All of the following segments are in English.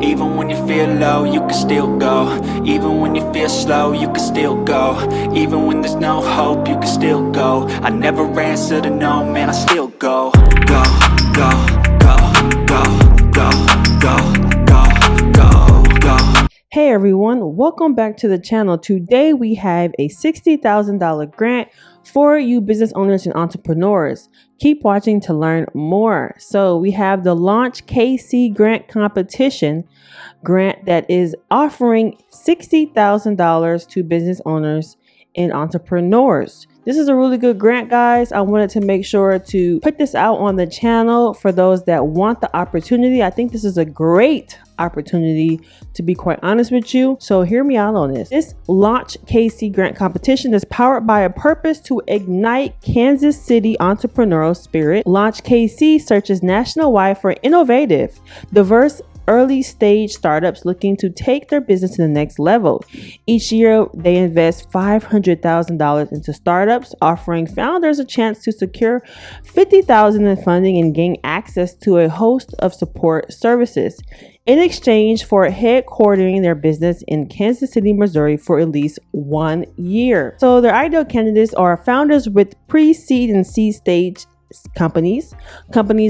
Even when you feel low, you can still go. Even when you feel slow, you can still go. Even when there's no hope, you can still go. I never answer to no, man, I still go. Go, go, go, go, go, go, go, go, go. Hey everyone, welcome back to the channel. Today we have a $60,000 grant for you business owners and entrepreneurs. Keep watching to learn more. So we have the LaunchKC Grant Competition grant that is offering $60,000 to business owners and entrepreneurs. This is a really good grant, guys. I wanted to make sure to put this out on the channel for those that want the opportunity. I think this is a great opportunity, to be quite honest with you. So hear me out on this. This LaunchKC Grant Competition is powered by a purpose to ignite Kansas City entrepreneurial spirit. LaunchKC searches nationwide for innovative, diverse, early stage startups looking to take their business to the next level. Each year, they invest $500,000 into startups, offering founders a chance to secure $50,000 in funding and gain access to a host of support services in exchange for headquartering their business in Kansas City, Missouri for at least 1 year. So their ideal candidates are founders with pre-seed and seed stage companies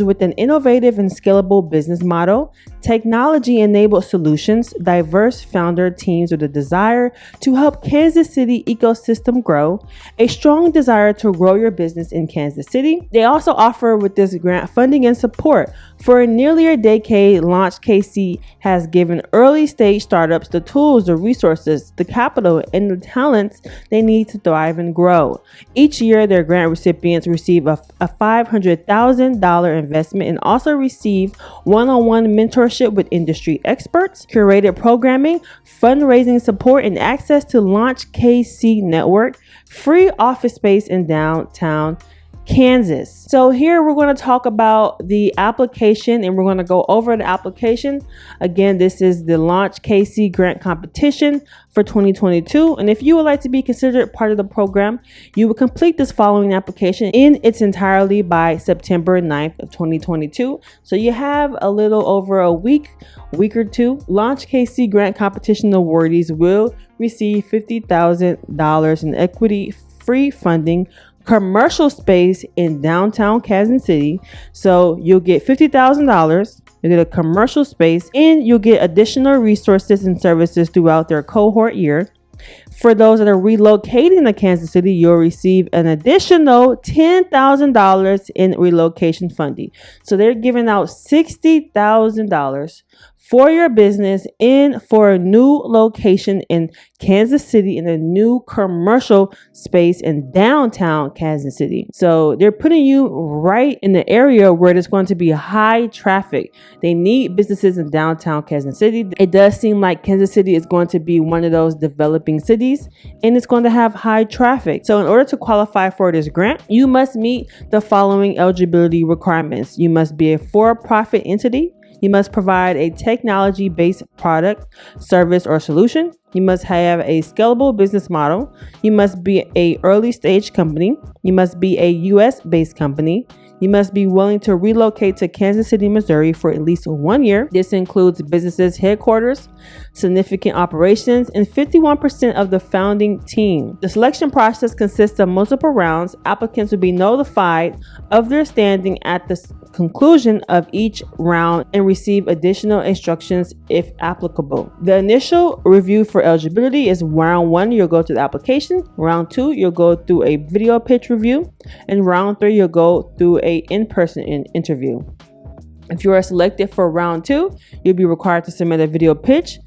with an innovative and scalable business model, technology-enabled solutions, diverse founder teams with a desire to help Kansas City ecosystem grow, a strong desire to grow your business in Kansas City. They also offer with this grant funding and support. For nearly a decade, LaunchKC has given early stage startups the tools, the resources, the capital, and the talents they need to thrive and grow. Each year, their grant recipients receive a $500,000 investment and also receive one-on-one mentorship with industry experts, curated programming, fundraising support, and access to LaunchKC Network, free office space in downtown Kansas. So here we're going to talk about the application and we're going to go over the application. Again, this is the LaunchKC Grant Competition for 2022. And if you would like to be considered part of the program, you will complete this following application in its entirety by September 9th of 2022. So you have a little over a week or two. LaunchKC Grant Competition awardees will receive $50,000 in equity free funding, commercial space in downtown Kansas City. So you'll get $50,000, you get a commercial space, and you'll get additional resources and services throughout their cohort year. For those that are relocating to Kansas City, you'll receive an additional $10,000 in relocation funding. So they're giving out $60,000 for your business and for a new location in Kansas City in a new commercial space in downtown Kansas City. So they're putting you right in the area where there's going to be high traffic. They need businesses in downtown Kansas City. It does seem like Kansas City is going to be one of those developing cities and it's going to have high traffic. So in order to qualify for this grant, you must meet the following eligibility requirements. You must be a for-profit entity. You must provide a technology-based product, service, or solution. You must have a scalable business model. You must be an early stage company. You must be a US-based company. You must be willing to relocate to Kansas City, Missouri for at least 1 year. This includes businesses headquarters, significant operations, and 51% of the founding team. The selection process consists of multiple rounds. Applicants will be notified of their standing at the conclusion of each round and receive additional instructions if applicable. The initial review for eligibility is round 1, you'll go to the application. Round 2, you'll go through a video pitch review. And round 3, you'll go through a in-person interview. If you are selected for round 2, you'll be required to submit a video pitch.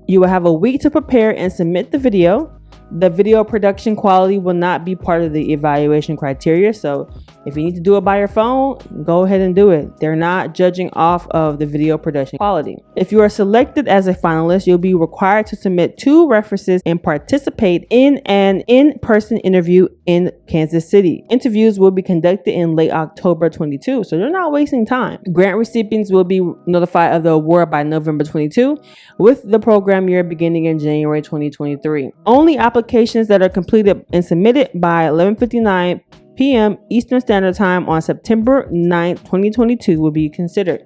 You will have a week to prepare and submit the video. The video production quality will not be part of the evaluation criteria. So if you need to do it by your phone, go ahead and do it. They're not judging off of the video production quality. If you are selected as a finalist, you'll be required to submit 2 references and participate in an in-person interview in Kansas City. Interviews will be conducted in late October 22. So they're not wasting time. Grant recipients will be notified of the award by November 22, with the program year beginning in January 2023. Only applications that are completed and submitted by 11:59 p.m. Eastern Standard Time on September 9th, 2022 will be considered.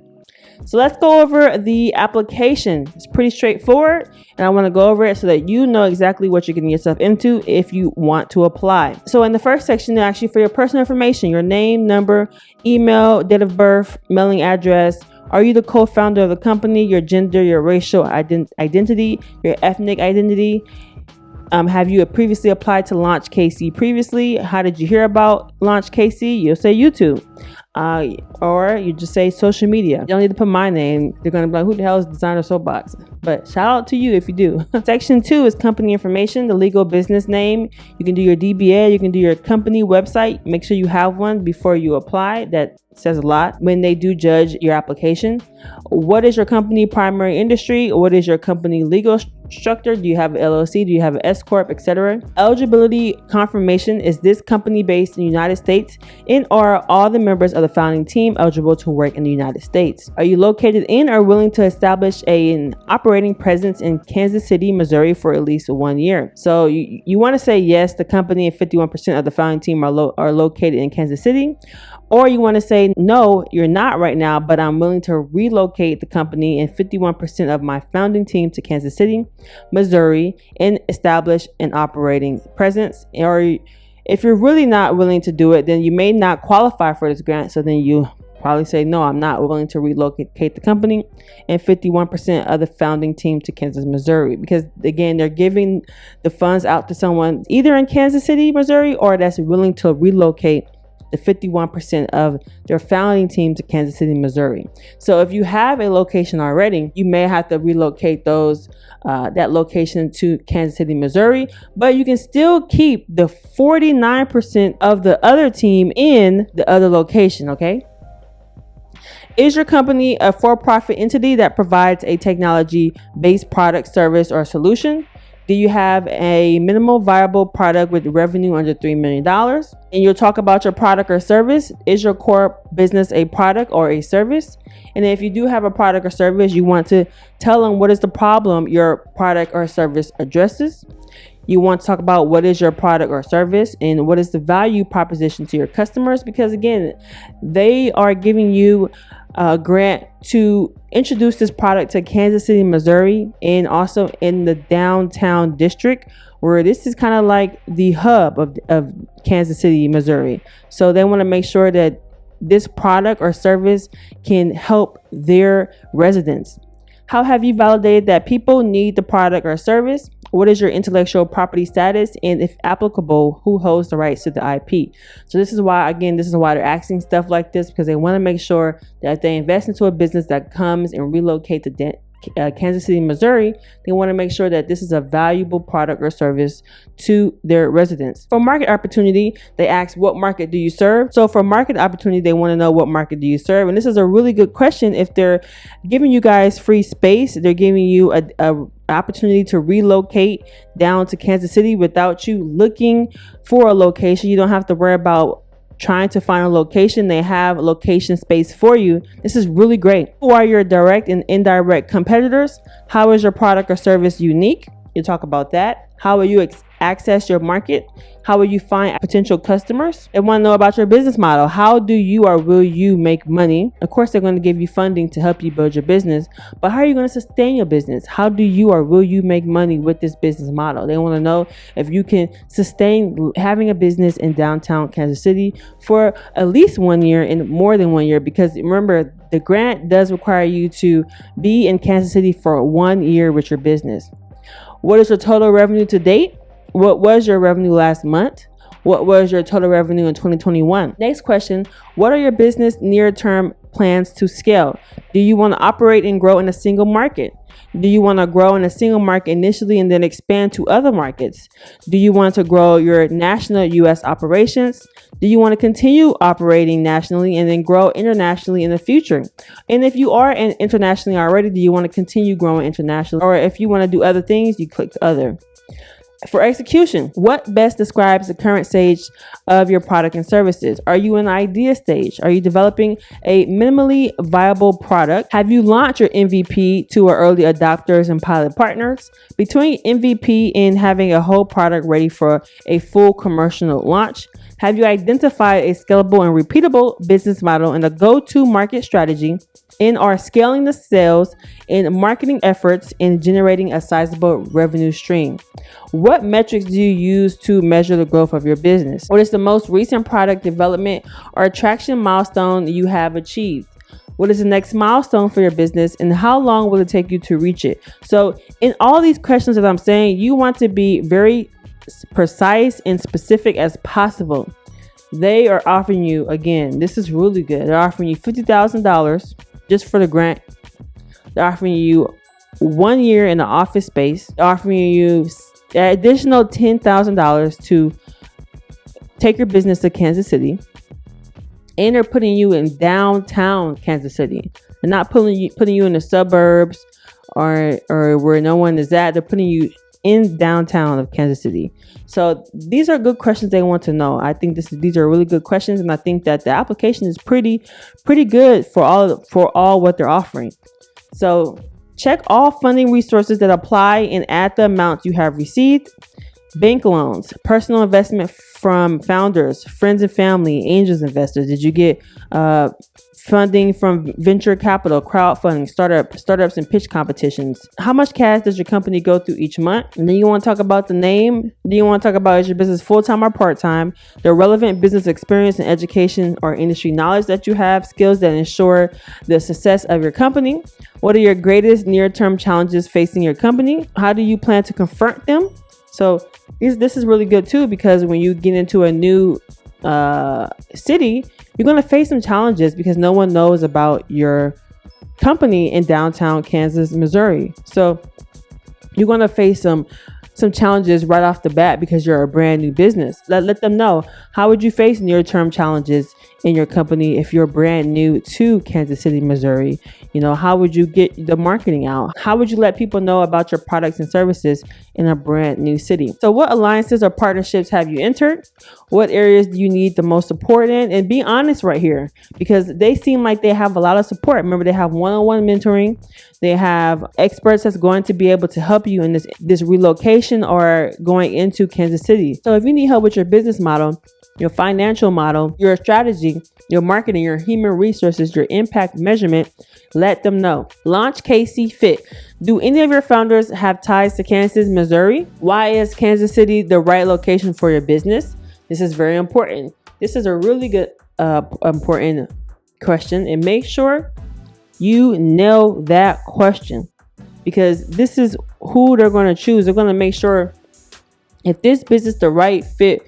So let's go over the application. It's pretty straightforward, and I want to go over it so that you know exactly what you're getting yourself into if you want to apply. So in the first section, they ask you for your personal information, your name, number, email, date of birth, mailing address. Are you the co-founder of the company? Your gender, your racial identity, your ethnic identity. Have you previously applied to LaunchKC previously? How did you hear about LaunchKC? You'll say YouTube. Or you just say social media. You don't need to put my name. They're going to be like, who the hell is designer Soapbox? But shout out to you if you do. Section 2 is company information, the legal business name. You can do your DBA. You can do your company website. Make sure you have one before you apply. That says a lot when they do judge your application. What is your company primary industry? What is your company legal structure? Do you have an LLC? Do you have an S Corp, etc.? Eligibility confirmation. Is this company based in the United States? And are all the members of the founding team eligible to work in the United States? Are you located in or willing to establish an operating presence in Kansas City, Missouri for at least 1 year? So you want to say yes, the company and 51% of the founding team are located in Kansas City. Or you want to say, no, you're not right now, but I'm willing to relocate the company and 51% of my founding team to Kansas City, Missouri, and establish an operating presence. Or if you're really not willing to do it, then you may not qualify for this grant. So then you probably say, no, I'm not willing to relocate the company and 51% of the founding team to Kansas, Missouri. Because again, they're giving the funds out to someone either in Kansas City, Missouri, or that's willing to relocate the 51% of their founding team to Kansas City, Missouri. So if you have a location already, you may have to relocate that location to Kansas City, Missouri, but you can still keep the 49% of the other team in the other location, okay? Is your company a for-profit entity that provides a technology-based product, service, or solution? Do you have a minimal viable product with revenue under $3 million? And you'll talk about your product or service. Is your core business a product or a service? And if you do have a product or service, you want to tell them what is the problem your product or service addresses. You want to talk about what is your product or service and what is the value proposition to your customers, because again, they are giving you a grant to introduce this product to Kansas City, Missouri, and also in the downtown district, where this is kind of like the hub of Kansas City, Missouri. So they want to make sure that this product or service can help their residents. How have you validated that people need the product or service? What is your intellectual property status? And if applicable, who holds the rights to the IP? So this is why they're asking stuff like this, because they want to make sure that if they invest into a business that comes and relocate to Kansas City, Missouri, they want to make sure that this is a valuable product or service to their residents. For market opportunity, they ask, what market do you serve? So for market opportunity, they want to know what market do you serve? And this is a really good question. If they're giving you guys free space, they're giving you a opportunity to relocate down to Kansas City without you looking for a location. You don't have to worry about trying to find a location. They have location space for you. This is really great. Who are your direct and indirect competitors? How is your product or service unique? You talk about that. How will you access your market? How will you find potential customers? They want to know about your business model. How do you or will you make money? Of course, they're going to give you funding to help you build your business, but how are you going to sustain your business? How do you or will you make money with this business model? They want to know if you can sustain having a business in downtown Kansas City for at least 1 year and more than 1 year, because remember, the grant does require you to be in Kansas City for 1 year with your business. What is your total revenue to date? What was your revenue last month? What was your total revenue in 2021? Next question, what are your business near-term plans to scale? Do you want to operate and grow in a single market? Do you want to grow in a single market initially and then expand to other markets? Do you want to grow your national U.S. operations? Do you want to continue operating nationally and then grow internationally in the future? And if you are internationally already, do you want to continue growing internationally? Or if you want to do other things, you click other. For execution, what best describes the current stage of your product and services? Are you in the idea stage? Are you developing a minimally viable product? Have you launched your MVP to our early adopters and pilot partners? Between MVP and having a whole product ready for a full commercial launch, have you identified a scalable and repeatable business model and a go-to market strategy? and are scaling the sales and marketing efforts and generating a sizable revenue stream. What metrics do you use to measure the growth of your business? What is the most recent product development or attraction milestone you have achieved? What is the next milestone for your business, and how long will it take you to reach it? So in all these questions that I'm saying, you want to be very precise and specific as possible. They are offering you, again, this is really good. They're offering you $50,000 just for the grant. They're offering you 1 year in the office space. They're offering you an additional $10,000 to take your business to Kansas City. And they're putting you in downtown Kansas City. They're not putting you in the suburbs or where no one is at. They're putting you in downtown of Kansas City. So these are good questions they want to know. I think these are really good questions, and I think that the application is pretty good for all what they're offering. So check all funding resources that apply and add the amounts you have received. Bank loans, personal investment from founders, friends and family, angels investors. Did you get funding from venture capital, crowdfunding, startups and pitch competitions? How much cash does your company go through each month? And then you want to talk about the name. Do you want to talk about is your business full-time or part-time? The relevant business experience and education or industry knowledge that you have, skills that ensure the success of your company. What are your greatest near-term challenges facing your company? How do you plan to confront them? So this is really good too, because when you get into a new city, you're going to face some challenges because no one knows about your company in downtown Kansas, Missouri. So you're going to face some challenges right off the bat because you're a brand new business. Let them know, how would you face near-term challenges in your company if you're brand new to Kansas City, Missouri? You know, how would you get the marketing out? How would you let people know about your products and services in a brand new city? So what alliances or partnerships have you entered? What areas do you need the most support in? And be honest right here, because they seem like they have a lot of support. Remember, they have one-on-one mentoring. They have experts that's going to be able to help you in this relocation or going into Kansas City. So if you need help with your business model, your financial model, your strategy, your marketing, your human resources, your impact measurement, let them know. LaunchKC Fit. Do any of your founders have ties to Kansas, Missouri? Why is Kansas City the right location for your business? This is very important. This is a really good, important question, and make sure you nail that question, because this is who they're going to choose. They're going to make sure if this business the right fit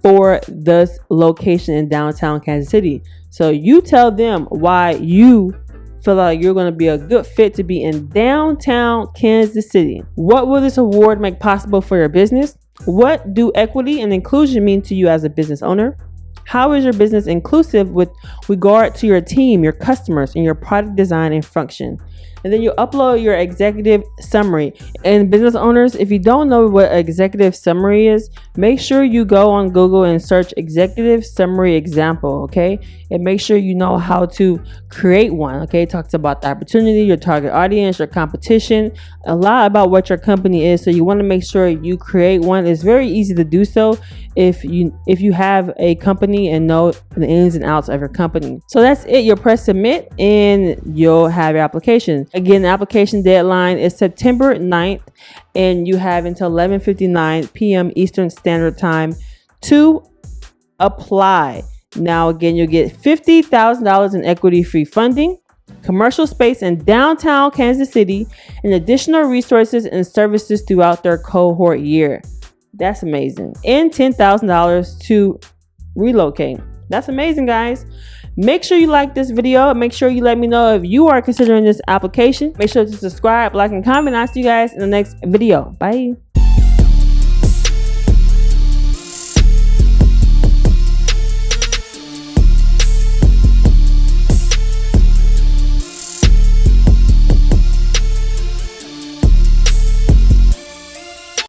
for this location in downtown Kansas City. So you tell them why you feel like you're going to be a good fit to be in downtown Kansas City. What will this award make possible for your business? What do equity and inclusion mean to you as a business owner? How is your business inclusive with regard to your team, your customers, and your product design and function? And then you upload your executive summary. And business owners, if you don't know what executive summary is, make sure you go on Google and search executive summary example, okay? And make sure you know how to create one, okay? It talks about the opportunity, your target audience, your competition, a lot about what your company is. So you want to make sure you create one. It's very easy to do so if you have a company and know the ins and outs of your company. So that's it. You'll press submit and you'll have your application. Again, the application deadline is September 9th, and you have until 11:59 p.m. Eastern Standard Time to apply. Now, again, you'll get $50,000 in equity-free funding, commercial space in downtown Kansas City, and additional resources and services throughout their cohort year. That's amazing. And $10,000 to relocate. That's amazing, guys. Make sure you like this video. Make sure you let me know if you are considering this application. Make sure to subscribe, like, and comment. I'll see you guys in the next video. Bye.